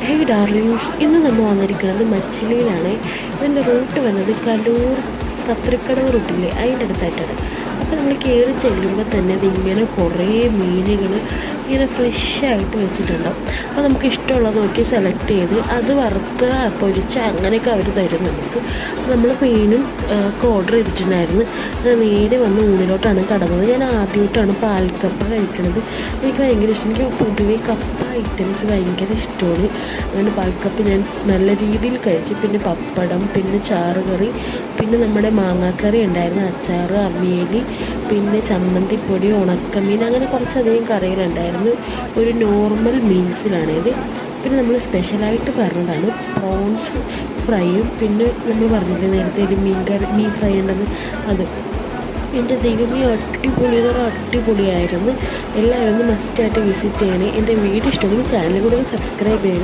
Hey darlings, ഇന്ന് നമ്മൾ വന്നിരിക്കുന്നത് മച്ചിലിയിലാണ്. ഇതിൻ്റെ റൂട്ട് വന്നത് കലൂർ കത്രിക്കടവ് റൂട്ടില്ലേ, അതിൻ്റെ അടുത്തായിട്ടാണ്. അപ്പോൾ നമ്മൾ കയറി ചെല്ലുമ്പോൾ തന്നെ അതിങ്ങനെ കുറേ മീനുകൾ ഇങ്ങനെ ഫ്രഷായിട്ട് വെച്ചിട്ടുണ്ടാവും. അപ്പോൾ നമുക്ക് ഇഷ്ടമുള്ളത് നോക്കി സെലക്ട് ചെയ്ത് അത് വറുത്ത് പൊരിച്ച് അങ്ങനെയൊക്കെ അവർ തരും നമുക്ക്. നമ്മൾ മീനും ഒക്കെ ഓർഡർ ചെയ്തിട്ടുണ്ടായിരുന്നു. അത് നേരെ വന്ന് ഊണിലോട്ടാണ് കടന്നത്. ഞാൻ ആദ്യമായിട്ടാണ് പാൽക്കപ്പ കഴിക്കുന്നത്. എനിക്ക് ഭയങ്കര ഇഷ്ടം. എനിക്ക് പൊതുവേ കപ്പ ഐറ്റംസ് ഭയങ്കര ഇഷ്ടമാണ്. അങ്ങനെ പാൽക്കപ്പ ഞാൻ നല്ല രീതിയിൽ കഴിച്ചു. പിന്നെ പപ്പടം, പിന്നെ ചാറുകറി, പിന്നെ നമ്മുടെ മാങ്ങാക്കറി ഉണ്ടായിരുന്നു, അച്ചാർ, അവിയൽ, പിന്നെ ചമ്മന്തിപ്പൊടി, ഉണക്കമീൻ, അങ്ങനെ കുറച്ചധികം കറികളുണ്ടായിരുന്നു. ഒരു നോർമൽ മീൽസിലാണിത്. പിന്നെ നമ്മൾ സ്പെഷ്യലായിട്ട് പറഞ്ഞതാണ് പ്രോൺസ് ഫ്രൈയും, പിന്നെ നമ്മൾ പറഞ്ഞില്ലേ നേരത്തെ ഒരു മീൻ ഫ്രൈ ഉണ്ടെന്ന്, അത് എൻ്റെ ദൈവമേ അടിപൊളിയായിരുന്നു. എല്ലാവരും ഒന്ന് മസ്റ്റായിട്ട് വിസിറ്റ് ചെയ്യണേ. എൻ്റെ വീഡിയോ ഇഷ്ടമെങ്കിൽ ചാനൽ കൂടെ സബ്സ്ക്രൈബ് ചെയ്യണം.